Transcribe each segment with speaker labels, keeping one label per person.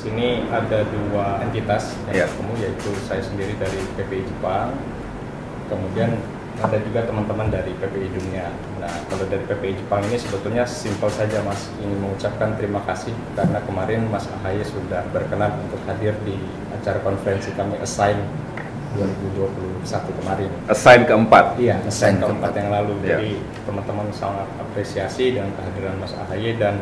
Speaker 1: sini ada dua entitas yang bertemu, yaitu saya sendiri dari PPI Jepang, kemudian ada juga teman-teman dari PPI Dunia. Nah, kalau dari PPI Jepang ini sebetulnya simpel saja, Mas. Ingin mengucapkan terima kasih karena kemarin Mas AHY sudah berkenan untuk hadir di acara konferensi kami Assign 2021 kemarin.
Speaker 2: Assign keempat?
Speaker 1: Iya, Assign keempat yang lalu. Jadi teman-teman sangat apresiasi dengan kehadiran Mas AHY dan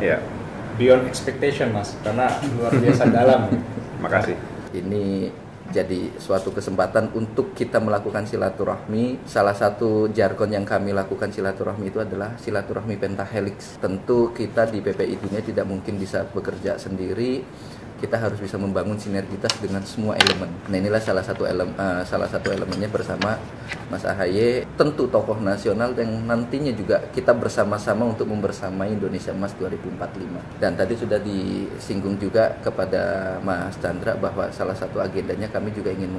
Speaker 1: beyond expectation, Mas, karena luar biasa dalam.
Speaker 2: Makasih.
Speaker 3: Ini jadi suatu kesempatan untuk kita melakukan silaturahmi. Salah satu jargon yang kami lakukan silaturahmi itu adalah silaturahmi pentahelix. Tentu kita di PPI Dunia tidak mungkin bisa bekerja sendiri. Kita harus bisa membangun sinergitas dengan semua elemen. Nah, inilah salah satu elemennya bersama Mas AHY, tentu tokoh nasional yang nantinya juga kita bersama-sama untuk membersamai Indonesia Emas 2045. Dan tadi sudah disinggung juga kepada Mas Chandra bahwa salah satu agendanya kami juga ingin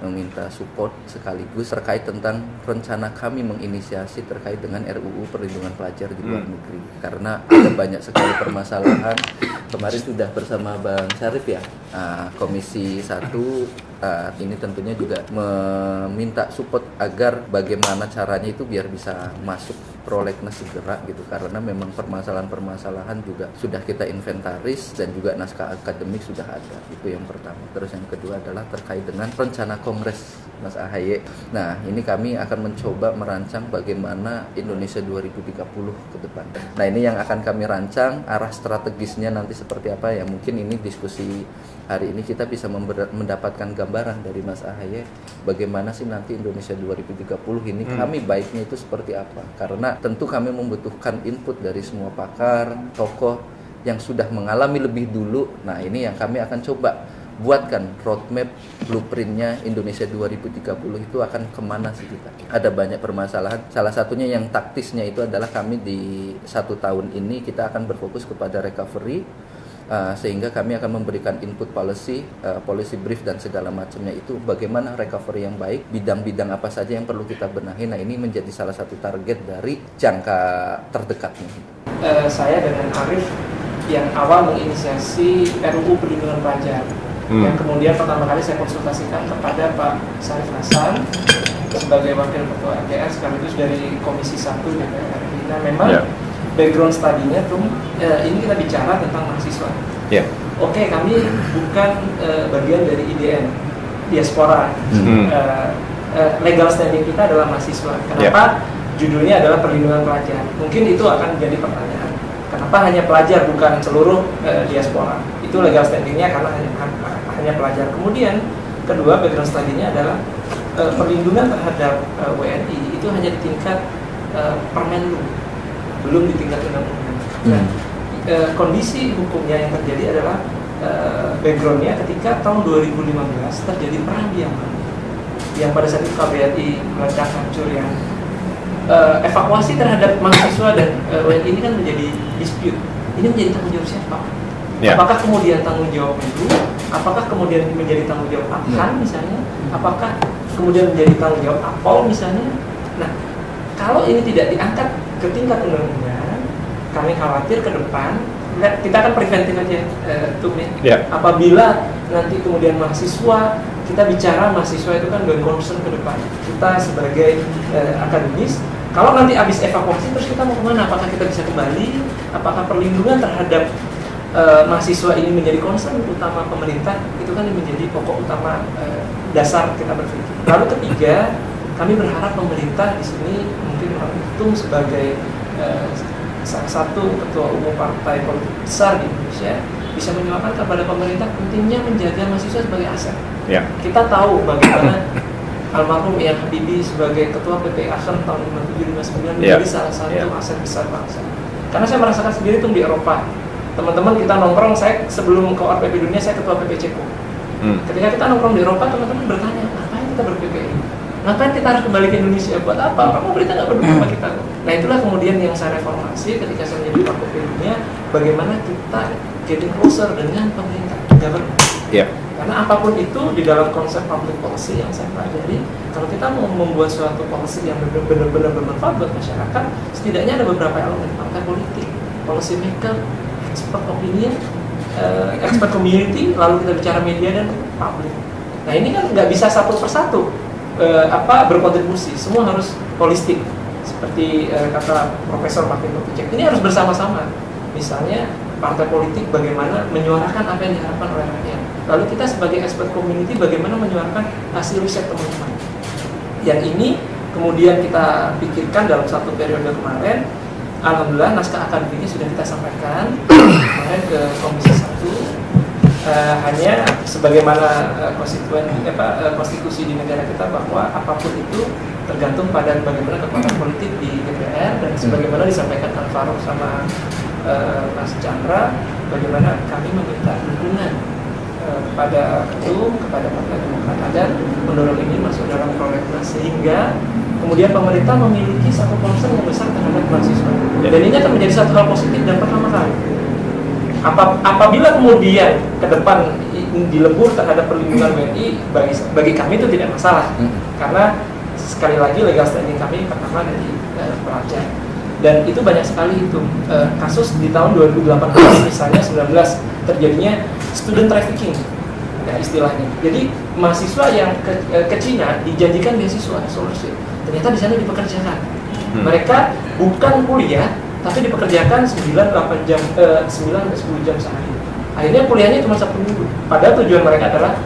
Speaker 3: meminta support sekaligus terkait tentang rencana kami menginisiasi terkait dengan RUU perlindungan pelajar di luar negeri, karena ada banyak sekali permasalahan. Kemarin sudah bersama Bang Syarif ya, Komisi 1 ini tentunya juga meminta support agar bagaimana caranya itu biar bisa masuk prolegnas segera gitu, karena memang permasalahan-permasalahan juga sudah kita inventaris dan juga naskah akademik sudah ada. Itu yang pertama. Terus yang kedua adalah terkait dengan rencana kongres Mas AHY. Nah, ini kami akan mencoba merancang bagaimana Indonesia 2030 ke depan. Nah, ini yang akan kami rancang, arah strategisnya nanti seperti apa ya. Mungkin ini diskusi hari ini kita bisa mendapatkan gambaran dari Mas AHY bagaimana sih nanti Indonesia 2030 ini kami baiknya itu seperti apa. Karena tentu kami membutuhkan input dari semua pakar, tokoh yang sudah mengalami lebih dulu. Nah, ini yang kami akan coba buatkan roadmap blueprintnya Indonesia 2030 itu akan kemana sih kita. Ada banyak permasalahan, salah satunya yang taktisnya itu adalah kami di 1 tahun ini kita akan berfokus kepada recovery, sehingga kami akan memberikan input policy brief dan segala macamnya itu bagaimana recovery yang baik, bidang-bidang apa saja yang perlu kita benahi. Nah, ini menjadi salah satu target dari jangka terdekatnya.
Speaker 4: Saya dengan Arif yang awal menginisiasi RUU perlindungan pelajar, yang kemudian pertama kali saya konsultasikan kepada Pak Syarif Hasan sebagai wakil ketua MPR sekaligus dari Komisi 1 DPR RI. Nah, memang background studinya tuh ini kita bicara tentang mahasiswa. Oke, kami bukan bagian dari IDN diaspora. Legal standing kita adalah mahasiswa. Kenapa judulnya adalah perlindungan pelajar? Mungkin itu akan menjadi pertanyaan. Kenapa hanya pelajar bukan seluruh diaspora? Itu legal standingnya karena hanya pelajar. Kemudian kedua, background studinya adalah perlindungan terhadap WNI itu hanya di tingkat Permenlu, belum di tingkat undang-undang. Nah, kondisi hukumnya yang terjadi adalah backgroundnya ketika tahun 2015 terjadi perang di Yaman, yang pada saat itu KBRI meledak hancur, yang evakuasi terhadap mahasiswa dan WNI ini kan menjadi dispute. Ini menjadi tanggung jawab siapa? Apakah kemudian tanggung jawab itu? Apakah kemudian menjadi tanggung jawab APHAN misalnya? Apakah kemudian menjadi tanggung jawab APOL misalnya? Nah, kalau ini tidak diangkat ke tingkat undang-undang, kami khawatir ke depan, kita akan preventif aja apabila nanti kemudian mahasiswa, kita bicara mahasiswa itu kan going concern ke depan. Kita sebagai akademis, kalau nanti habis evakuasi terus kita mau kemana? Apakah kita bisa kembali? Apakah perlindungan terhadap mahasiswa ini menjadi concern utama pemerintah? Itu kan menjadi pokok utama dasar kita berpikir. Lalu ketiga, kami berharap pemerintah di sini mungkin menghitung sebagai salah satu ketua umum partai politik besar di Indonesia bisa menyuarakan kepada pemerintah pentingnya menjaga mahasiswa sebagai aset. Kita tahu bagaimana almarhum Ian Habibie sebagai ketua PPI Asn tahun 57-59 menjadi salah satu aset besar bangsa. Karena saya merasakan sendiri tuh di Eropa. Teman-teman kita nongkrong, saya sebelum ke PPI Dunia saya ketua PPI Ceko. Ketika kita nongkrong di Eropa, teman-teman bertanya, ngapain kita ber-PPI? Ngapain kita harus kembali ke Indonesia? Buat apa? Orang pemerintah nggak peduli sama kita. Nah, itulah kemudian yang saya reformasi ketika saya menjadi ketua PPI Dunia, bagaimana kita getting closer dengan pemerintah, government. Karena apapun itu di dalam konsep public policy yang saya pelajari, kalau kita mau membuat suatu policy yang benar-benar bermanfaat buat masyarakat, setidaknya ada beberapa elemen: partai politik, policy maker, expert opinion, expert community, lalu kita bicara media dan publik. Nah ini kan nggak bisa satu persatu berkontribusi, semua harus holistik. Seperti kata Profesor Martin Luther King, ini harus bersama-sama. Misalnya partai politik bagaimana menyuarakan apa yang diharapkan oleh rakyat. Lalu kita sebagai expert community bagaimana menyuarakan hasil riset teman-teman. Yang ini kemudian kita pikirkan dalam satu periode kemarin. Alhamdulillah naskah akademiknya sudah kita sampaikan kemarin ke Komisi 1. Hanya sebagaimana konstitusi di negara kita bahwa apapun itu tergantung pada bagaimana kekuatan politik di DPR, dan sebagaimana disampaikan Kang Farouk sama Mas Chandra, bagaimana kami meminta dukungan kepada ketum, kepada Partai Demokrat agar mendorong ini masuk dalam prolegnas sehingga kemudian pemerintah memiliki satu concern yang besar terhadap mahasiswa. Dan ini akan menjadi satu hal positif dan pertama kali. Apabila kemudian ke depan dilebur terhadap perlindungan WNI, bagi kami itu tidak masalah. Karena sekali lagi legal standing kami pertama dari pelajar. Dan itu banyak sekali itu kasus di tahun 2018 misalnya 19 terjadinya student trafficking ya istilahnya. Jadi mahasiswa yang ke Cina dijanjikan beasiswa scholarship, ternyata di sana dipekerjakan. Mereka bukan kuliah tapi dipekerjakan 9-8 jam 9-10 jam sehari. Akhirnya kuliahnya cuma 1 minggu. Padahal tujuan mereka adalah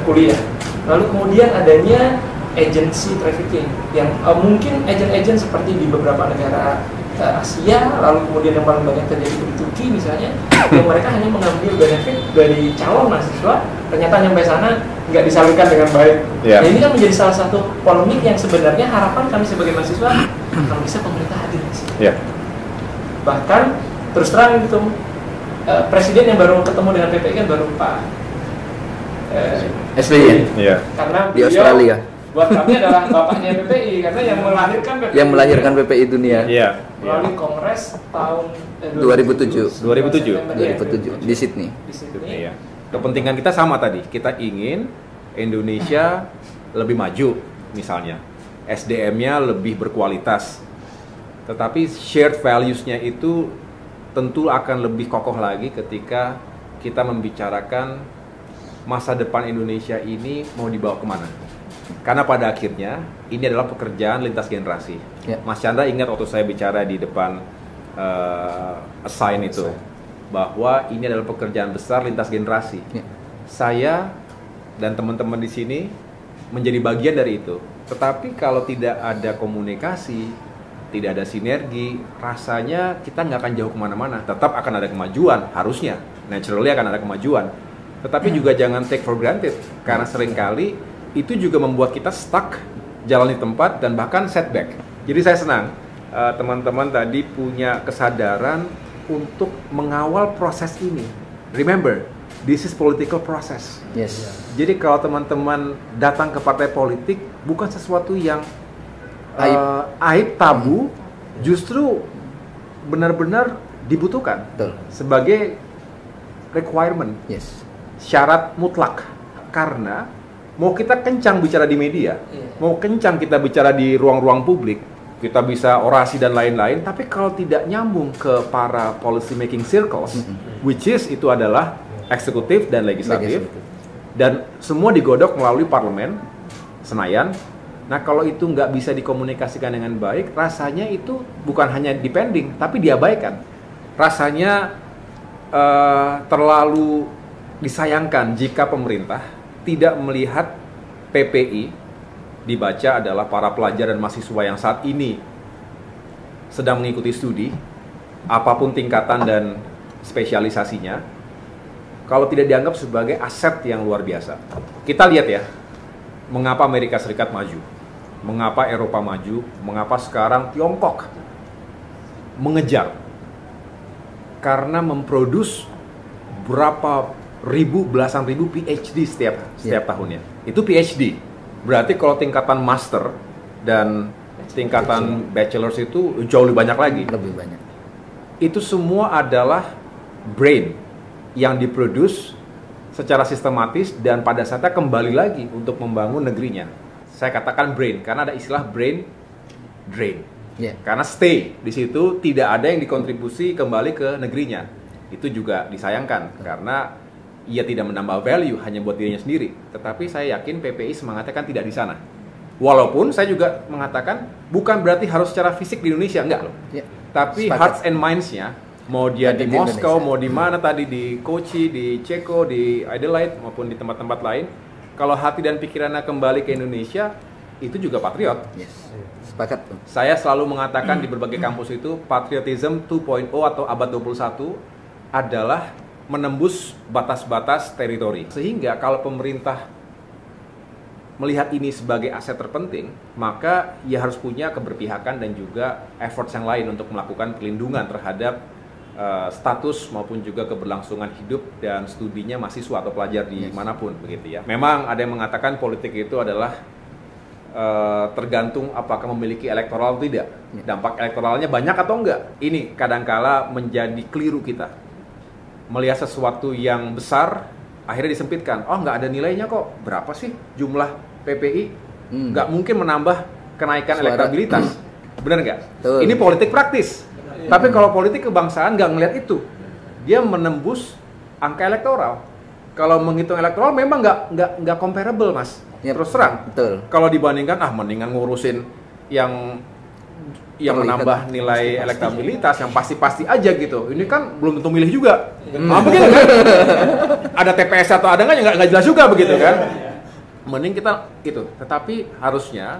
Speaker 4: kuliah. Lalu kemudian adanya agency trafficking yang mungkin agent-agent seperti di beberapa negara Asia, lalu kemudian yang paling banyak terjadi di Turki misalnya, yang mereka hanya mengambil benefit dari calon mahasiswa, ternyata nyampe sana nggak disalurkan dengan baik. Nah, ini kan menjadi salah satu polemik yang sebenarnya harapan kami sebagai mahasiswa kalau bisa pemerintah hadir di sini. Bahkan terus terang gitu, presiden yang baru ketemu dengan PPI kan baru Pak
Speaker 3: SBY.
Speaker 4: Karena
Speaker 3: di Australia.
Speaker 4: Buat kami adalah bapaknya PPI karena yang melahirkan PPI
Speaker 3: dunia.
Speaker 4: Melalui Kongres tahun
Speaker 3: 2007 di Sydney.
Speaker 2: Kepentingan kita sama tadi. Kita ingin Indonesia lebih maju, misalnya SDM-nya lebih berkualitas. Tetapi shared values-nya itu tentu akan lebih kokoh lagi ketika kita membicarakan masa depan Indonesia ini mau dibawa kemana. Karena pada akhirnya ini adalah pekerjaan lintas generasi. Mas Chandra ingat waktu saya bicara di depan assign itu, bahwa ini adalah pekerjaan besar lintas generasi. Saya dan teman-teman di sini menjadi bagian dari itu. Tetapi kalau tidak ada komunikasi, tidak ada sinergi, rasanya kita nggak akan jauh kemana-mana. Tetap akan ada kemajuan, harusnya, naturally akan ada kemajuan. Tetapi juga jangan take for granted, karena seringkali itu juga membuat kita stuck, jalan di tempat, dan bahkan setback. Jadi saya senang teman-teman tadi punya kesadaran untuk mengawal proses ini. Remember, this is political process. Jadi kalau teman-teman datang ke partai politik, bukan sesuatu yang aib, tabu, justru benar-benar dibutuhkan sebagai requirement, syarat mutlak. Karena mau kita kencang bicara di media, mau kencang kita bicara di ruang-ruang publik, kita bisa orasi dan lain-lain, tapi kalau tidak nyambung ke para policy making circles, which is itu adalah eksekutif dan legislatif, dan semua digodok melalui parlemen, Senayan. Nah kalau itu nggak bisa dikomunikasikan dengan baik, rasanya itu bukan hanya depending, tapi diabaikan. Rasanya terlalu disayangkan jika pemerintah tidak melihat PPI dibaca adalah para pelajar dan mahasiswa yang saat ini sedang mengikuti studi, apapun tingkatan dan spesialisasinya, kalau tidak dianggap sebagai aset yang luar biasa. Kita lihat ya, mengapa Amerika Serikat maju, mengapa Eropa maju, mengapa sekarang Tiongkok mengejar, karena memproduksi belasan ribu PhD setiap tahunnya. Itu PhD. Berarti kalau tingkatan master dan tingkatan bachelor's itu jauh lebih banyak lagi.
Speaker 3: Lebih banyak.
Speaker 2: Itu semua adalah brain yang diproduce secara sistematis dan pada saatnya kembali lagi untuk membangun negerinya. Saya katakan brain karena ada istilah brain drain. Karena stay di situ, tidak ada yang dikontribusi kembali ke negerinya. Itu juga disayangkan karena ia tidak menambah value hanya buat dirinya sendiri. Tetapi saya yakin PPI semangatnya kan tidak di sana. Walaupun saya juga mengatakan bukan berarti harus secara fisik di Indonesia, enggak loh. Ya, tapi sepakat. Hearts and minds-nya, mau dia di Moskow, mau di mana tadi, di Kochi, di Ceko, di Adelaide maupun di tempat-tempat lain, kalau hati dan pikirannya kembali ke Indonesia, itu juga patriot.
Speaker 3: Yes. Sepakat.
Speaker 2: Saya selalu mengatakan di berbagai kampus itu patriotism 2.0 atau abad 21 adalah menembus batas-batas teritori. Sehingga kalau pemerintah melihat ini sebagai aset terpenting, maka ia harus punya keberpihakan dan juga effort yang lain untuk melakukan perlindungan terhadap status maupun juga keberlangsungan hidup dan studinya mahasiswa atau pelajar di manapun begitu ya. Memang ada yang mengatakan politik itu adalah tergantung apakah memiliki elektoral atau tidak. Dampak elektoralnya banyak atau enggak. Ini kadangkala menjadi keliru kita. Melihat sesuatu yang besar, akhirnya disempitkan. Oh, nggak ada nilainya kok. Berapa sih jumlah PPI? Nggak mungkin menambah kenaikan elektabilitas. Benar nggak? Ini politik praktis. Tapi kalau politik kebangsaan nggak ngelihat itu. Dia menembus angka elektoral. Kalau menghitung elektoral memang nggak comparable, Mas. Terus terang. Kalau dibandingkan, mendingan ngurusin yang menambah nilai elektabilitas yang pasti-pasti aja gitu. Ini kan belum tentu milih juga. Begitu kan? Ada TPS atau ada nggak jelas juga begitu kan? Mending kita itu. Tetapi harusnya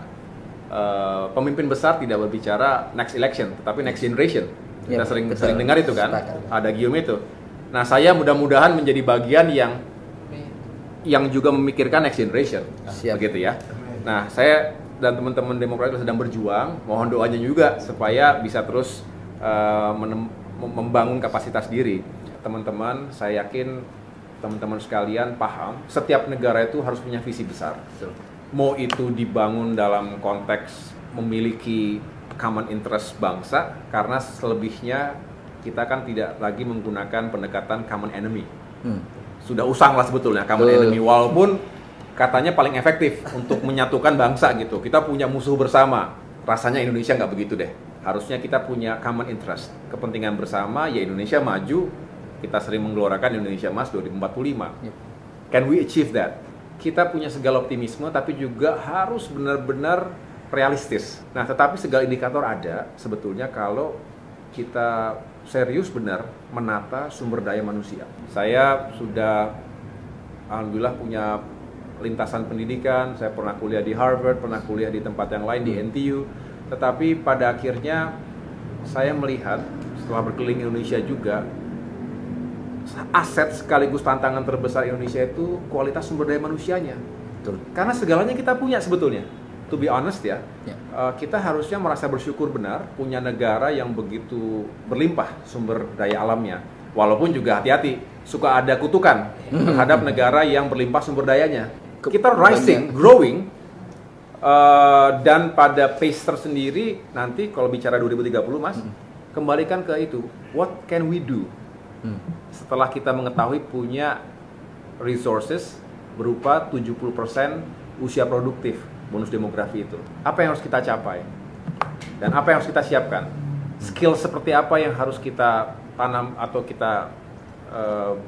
Speaker 2: pemimpin besar tidak berbicara next election, tetapi next generation. Kita sering dengar itu kan? Ada gium itu. Nah, saya mudah-mudahan menjadi bagian yang juga memikirkan next generation. Begitu ya. Nah, saya dan teman-teman Demokrat sedang berjuang, mohon doanya juga supaya bisa terus membangun kapasitas diri. Teman-teman, saya yakin teman-teman sekalian paham, setiap negara itu harus punya visi besar. Mau itu dibangun dalam konteks memiliki common interest bangsa, karena selebihnya kita kan tidak lagi menggunakan pendekatan common enemy. Sudah usang lah sebetulnya common enemy, walaupun katanya paling efektif untuk menyatukan bangsa gitu. Kita punya musuh bersama. Rasanya Indonesia nggak begitu deh. Harusnya kita punya common interest. Kepentingan bersama, ya Indonesia maju. Kita sering menggelorakan Indonesia Emas 2045. Can we achieve that? Kita punya segala optimisme, tapi juga harus benar-benar realistis. Nah, tetapi segala indikator ada sebetulnya kalau kita serius benar menata sumber daya manusia. Saya sudah, alhamdulillah punya lintasan pendidikan, saya pernah kuliah di Harvard, pernah kuliah di tempat yang lain di NTU, tetapi pada akhirnya saya melihat setelah berkeliling Indonesia juga, aset sekaligus tantangan terbesar Indonesia itu kualitas sumber daya manusianya. Karena segalanya kita punya sebetulnya. To be honest ya, kita harusnya merasa bersyukur benar punya negara yang begitu berlimpah sumber daya alamnya. Walaupun juga hati-hati, suka ada kutukan terhadap negara yang berlimpah sumber dayanya. Kita rising, growing, dan pada pace tersendiri nanti kalau bicara 2030 Mas, kembalikan ke itu, what can we do? Setelah kita mengetahui punya resources berupa 70% usia produktif, bonus demografi itu. Apa yang harus kita capai? Dan apa yang harus kita siapkan? Skill seperti apa yang harus kita tanam atau kita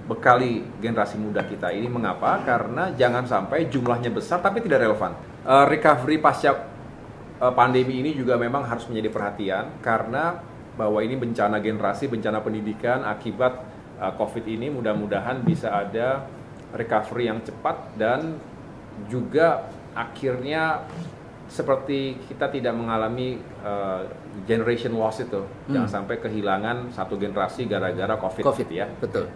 Speaker 2: bekali generasi muda kita ini. Mengapa? Karena jangan sampai jumlahnya besar tapi tidak relevan. Recovery pasca pandemi ini juga memang harus menjadi perhatian karena bahwa ini bencana generasi, bencana pendidikan akibat COVID ini. Mudah-mudahan bisa ada recovery yang cepat dan juga akhirnya seperti kita tidak mengalami generation loss itu, jangan sampai kehilangan satu generasi gara-gara COVID ya.
Speaker 3: Betul.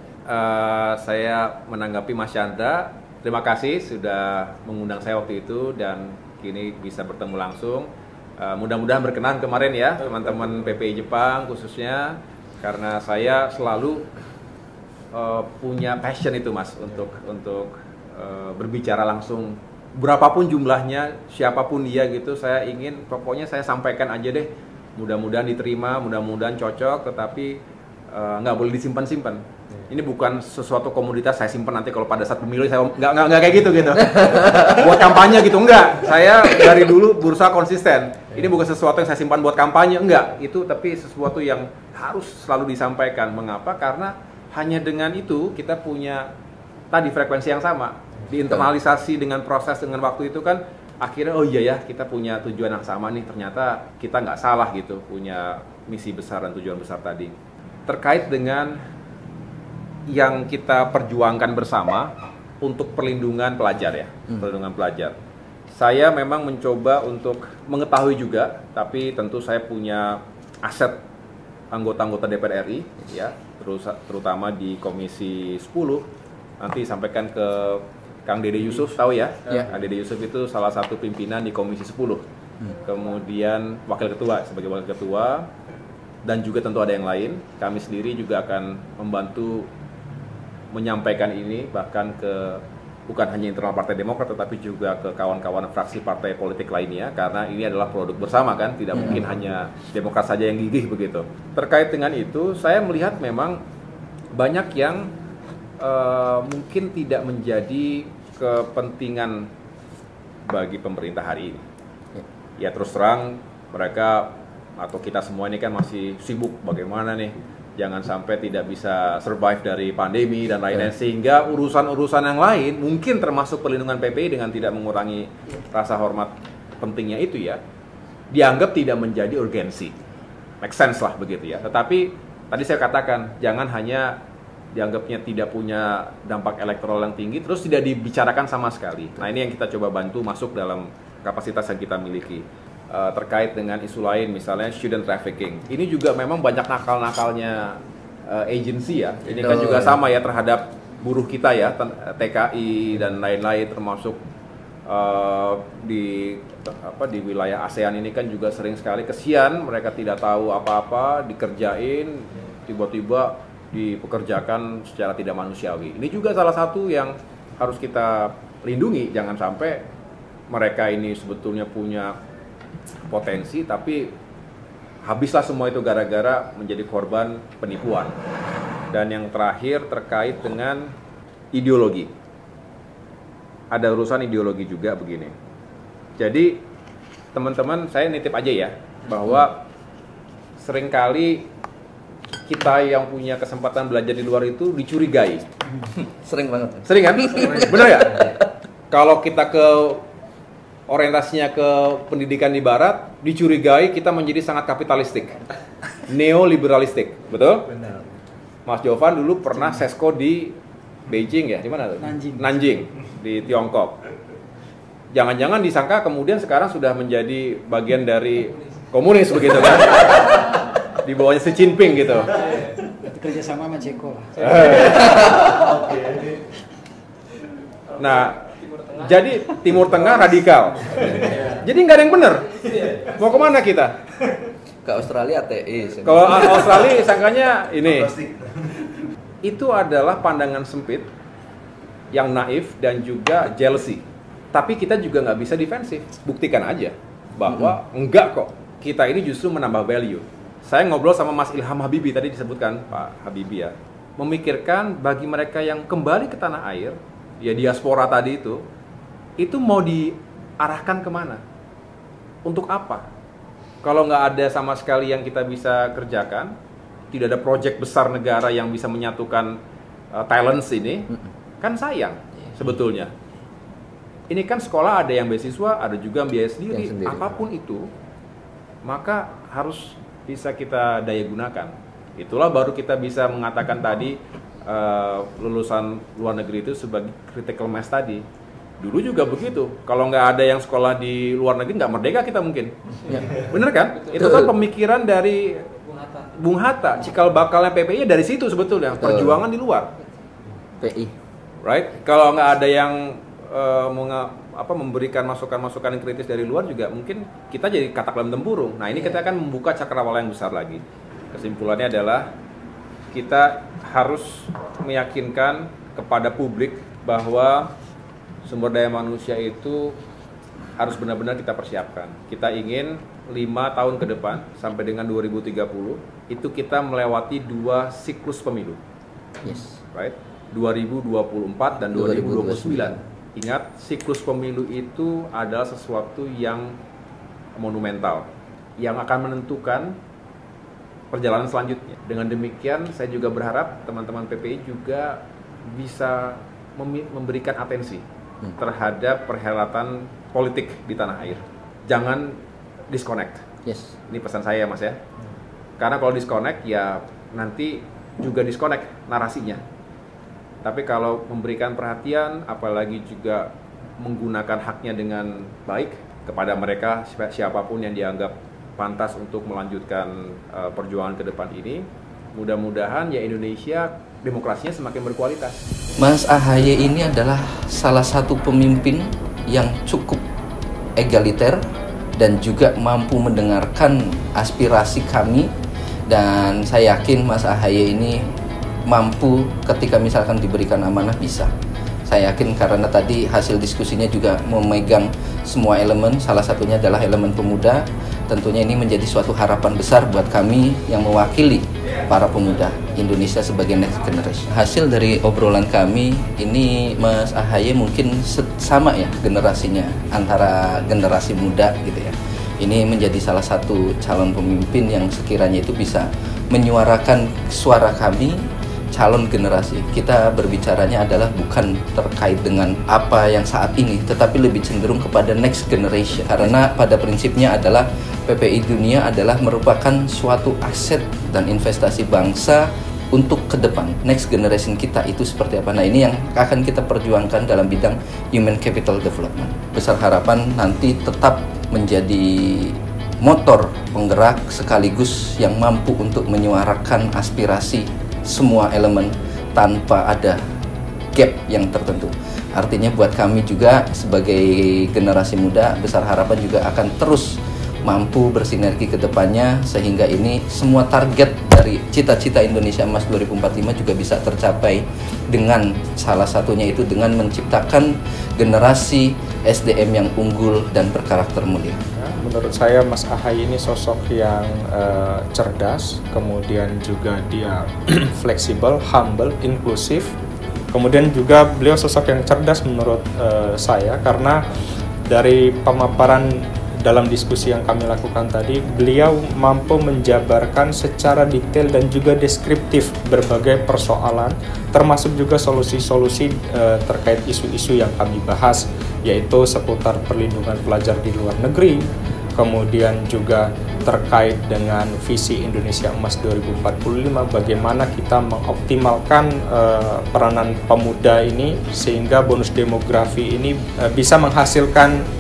Speaker 2: Saya menanggapi Mas Chandra, terima kasih sudah mengundang saya waktu itu dan kini bisa bertemu langsung. Mudah-mudahan berkenan kemarin ya teman-teman PPI Jepang khususnya, karena saya selalu punya passion itu Mas untuk berbicara langsung. Berapapun jumlahnya, siapapun dia gitu, saya ingin, pokoknya saya sampaikan aja deh. Mudah-mudahan diterima, mudah-mudahan cocok, tetapi nggak boleh disimpan-simpan. Ini bukan sesuatu komoditas saya simpan nanti kalau pada saat pemilu saya nggak kayak gitu. Buat kampanye gitu, enggak. Saya dari dulu berusaha konsisten. Ini bukan sesuatu yang saya simpan buat kampanye, enggak. Itu tapi sesuatu yang harus selalu disampaikan. Mengapa? Karena hanya dengan itu kita punya tadi frekuensi yang sama, diinternalisasi dengan proses dengan waktu itu kan akhirnya oh iya ya kita punya tujuan yang sama nih, ternyata kita nggak salah gitu punya misi besar dan tujuan besar tadi. Terkait dengan yang kita perjuangkan bersama untuk perlindungan pelajar ya, perlindungan pelajar. Saya memang mencoba untuk mengetahui juga, tapi tentu saya punya aset anggota-anggota DPR RI ya, terutama di Komisi 10. Nanti sampaikan ke Kang Dede Yusuf, tahu ya? Kang Dede Yusuf itu salah satu pimpinan di Komisi 10. Kemudian wakil ketua, sebagai wakil ketua, dan juga tentu ada yang lain. Kami sendiri juga akan membantu menyampaikan ini bahkan ke bukan hanya internal Partai Demokrat tetapi juga ke kawan-kawan fraksi partai politik lainnya, karena ini adalah produk bersama kan, tidak mungkin hanya Demokrat saja yang gigih begitu. Terkait dengan itu, saya melihat memang banyak yang mungkin tidak menjadi kepentingan bagi pemerintah hari ini. Ya terus terang mereka atau kita semua ini kan masih sibuk bagaimana nih jangan sampai tidak bisa survive dari pandemi dan lain-lain, sehingga urusan-urusan yang lain mungkin termasuk perlindungan PPI dengan tidak mengurangi rasa hormat pentingnya itu ya, dianggap tidak menjadi urgensi. Make sense lah begitu ya. Tetapi tadi saya katakan jangan hanya dianggapnya tidak punya dampak elektoral yang tinggi terus tidak dibicarakan sama sekali. Nah ini yang kita coba bantu masuk dalam kapasitas yang kita miliki. Terkait dengan isu lain misalnya student trafficking, ini juga memang banyak nakal-nakalnya agensi ya. Ini kan juga sama ya terhadap buruh kita ya, TKI dan lain-lain, termasuk di wilayah ASEAN ini kan juga sering sekali kesian, mereka tidak tahu apa-apa, dikerjain, tiba-tiba dipekerjakan secara tidak manusiawi. Ini juga salah satu yang harus kita lindungi, jangan sampai mereka ini sebetulnya punya potensi tapi habislah semua itu gara-gara menjadi korban penipuan. Dan yang terakhir terkait dengan ideologi, ada urusan ideologi juga begini. Jadi teman-teman saya nitip aja ya bahwa seringkali kita yang punya kesempatan belajar di luar itu dicurigai.
Speaker 3: Sering banget.
Speaker 2: Sering kan? Bener ya? Kalau kita ke orientasinya ke pendidikan di barat, dicurigai kita menjadi sangat kapitalistik, neoliberalistik, betul?
Speaker 5: Benar.
Speaker 2: Mas Jovan dulu pernah sesko di Beijing ya, di mana tuh? Nanjing, di Tiongkok. Jangan-jangan disangka kemudian sekarang sudah menjadi bagian dari komunis begitu kan? Di bawahnya Xi Jinping gitu.
Speaker 5: Kerja sama Ceko lah.
Speaker 2: Nah, jadi Timur Tengah radikal. Jadi nggak ada yang benar. Mau kemana kita?
Speaker 3: Ke Australia ateis.
Speaker 2: Kalau Australia sangkanya ini. Itu adalah pandangan sempit yang naif dan juga jealousy. Tapi kita juga nggak bisa defensif. Buktikan aja bahwa enggak kok. Kita ini justru menambah value. Saya ngobrol sama Mas Ilham Habibie tadi disebutkan Pak Habibie ya. Memikirkan bagi mereka yang kembali ke tanah air, ya diaspora tadi itu mau diarahkan kemana? Untuk apa? Kalau nggak ada sama sekali yang kita bisa kerjakan, tidak ada proyek besar negara yang bisa menyatukan talents ini, kan sayang sebetulnya. Ini kan sekolah ada yang beasiswa, ada juga biaya sendiri. Apapun itu, maka harus bisa kita daya gunakan. Itulah baru kita bisa mengatakan tadi lulusan luar negeri itu sebagai critical mass tadi. Dulu juga begitu. Kalau nggak ada yang sekolah di luar negeri, nggak merdeka kita mungkin. Ya. Bener kan? Itu kan pemikiran dari Bung Hatta. Cikal bakalnya PPI dari situ sebetulnya. Perjuangan di luar.
Speaker 3: PI.
Speaker 2: Right? Kalau nggak ada yang memberikan masukan-masukan yang kritis dari luar juga, mungkin kita jadi katak dalam tempurung. Nah ini kita akan membuka cakrawala yang besar lagi. Kesimpulannya adalah kita harus meyakinkan kepada publik bahwa sumber daya manusia itu harus benar-benar kita persiapkan. Kita ingin 5 tahun ke depan sampai dengan 2030 itu kita melewati 2 siklus pemilu.
Speaker 3: Yes.
Speaker 2: Right? 2024 dan 2029. Ingat, siklus pemilu itu adalah sesuatu yang monumental, yang akan menentukan perjalanan selanjutnya. Dengan demikian, saya juga berharap teman-teman PPI juga bisa memberikan atensi terhadap perhelatan politik di tanah air. Jangan disconnect.
Speaker 3: Yes.
Speaker 2: Ini pesan saya, Mas ya. Karena kalau disconnect ya nanti juga disconnect narasinya. Tapi kalau memberikan perhatian, apalagi juga menggunakan haknya dengan baik kepada mereka siapapun yang dianggap pantas untuk melanjutkan perjuangan ke depan ini, mudah-mudahan ya Indonesia demokrasinya semakin berkualitas.
Speaker 3: Mas AHY ini adalah salah satu pemimpin yang cukup egaliter dan juga mampu mendengarkan aspirasi kami, dan saya yakin Mas AHY ini mampu ketika misalkan diberikan amanah bisa. Saya yakin karena tadi hasil diskusinya juga memegang semua elemen, salah satunya adalah elemen pemuda. Tentunya ini menjadi suatu harapan besar buat kami yang mewakili para pemuda Indonesia sebagai next generation. Hasil dari obrolan kami ini, Mas AHY mungkin sama ya generasinya, antara generasi muda gitu ya. Ini menjadi salah satu calon pemimpin yang sekiranya itu bisa menyuarakan suara kami, calon generasi. Kita berbicaranya adalah bukan terkait dengan apa yang saat ini, tetapi lebih cenderung kepada next generation. Karena pada prinsipnya adalah PPI Dunia adalah merupakan suatu aset dan investasi bangsa untuk ke depan. Next generation kita itu seperti apa? Nah, ini yang akan kita perjuangkan dalam bidang human capital development. Besar harapan nanti tetap menjadi motor penggerak sekaligus yang mampu untuk menyuarakan aspirasi semua elemen tanpa ada gap yang tertentu. Artinya buat kami juga sebagai generasi muda, besar harapan juga akan terus mampu bersinergi ke depannya sehingga ini semua target dari cita-cita Indonesia Emas 2045 juga bisa tercapai, dengan salah satunya itu dengan menciptakan generasi SDM yang unggul dan berkarakter mulia.
Speaker 1: Menurut saya Mas AHY ini sosok yang cerdas, kemudian juga dia fleksibel, humble, inklusif. Kemudian juga beliau sosok yang cerdas menurut saya, karena dari pemaparan dalam diskusi yang kami lakukan tadi, beliau mampu menjabarkan secara detail dan juga deskriptif berbagai persoalan, termasuk juga solusi-solusi terkait isu-isu yang kami bahas, yaitu seputar perlindungan pelajar di luar negeri, kemudian juga terkait dengan visi Indonesia Emas 2045, bagaimana kita mengoptimalkan peranan pemuda ini sehingga bonus demografi ini bisa menghasilkan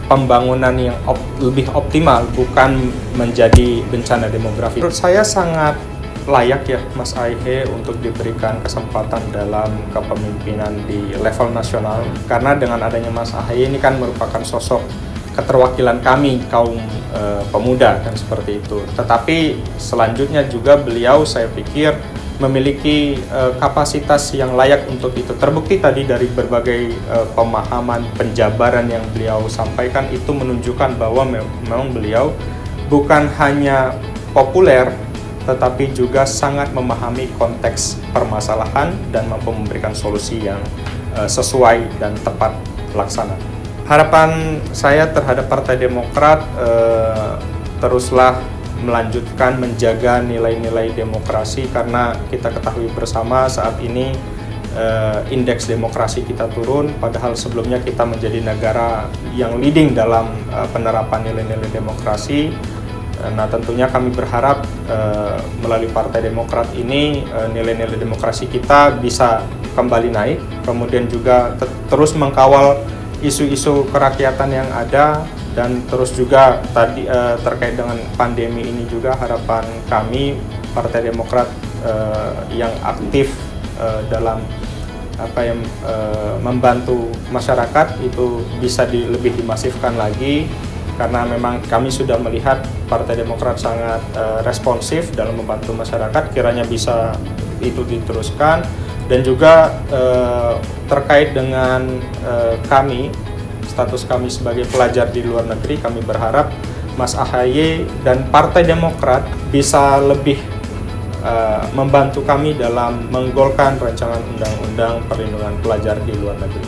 Speaker 1: pembangunan yang lebih optimal, bukan menjadi bencana demografi. Menurut saya sangat layak ya Mas AHY untuk diberikan kesempatan dalam kepemimpinan di level nasional, karena dengan adanya Mas AHY ini kan merupakan sosok keterwakilan kami kaum pemuda kan, seperti itu. Tetapi selanjutnya juga beliau saya pikir memiliki kapasitas yang layak untuk itu. Terbukti tadi dari berbagai pemahaman penjabaran yang beliau sampaikan itu menunjukkan bahwa memang beliau bukan hanya populer tetapi juga sangat memahami konteks permasalahan dan mampu memberikan solusi yang sesuai dan tepat laksana. Harapan saya terhadap Partai Demokrat teruslah melanjutkan menjaga nilai-nilai demokrasi, karena kita ketahui bersama saat ini indeks demokrasi kita turun, padahal sebelumnya kita menjadi negara yang leading dalam penerapan nilai-nilai demokrasi. Nah, tentunya kami berharap melalui Partai Demokrat ini nilai-nilai demokrasi kita bisa kembali naik, kemudian juga terus mengkawal isu-isu kerakyatan yang ada, dan terus juga tadi terkait dengan pandemi ini juga harapan kami Partai Demokrat yang aktif dalam membantu masyarakat itu bisa lebih dimasifkan lagi, karena memang kami sudah melihat Partai Demokrat sangat responsif dalam membantu masyarakat. Kiranya bisa itu diteruskan. Dan juga terkait dengan status kami sebagai pelajar di luar negeri, kami berharap Mas AHY dan Partai Demokrat bisa lebih membantu kami dalam menggolkan rancangan undang-undang perlindungan pelajar di luar negeri.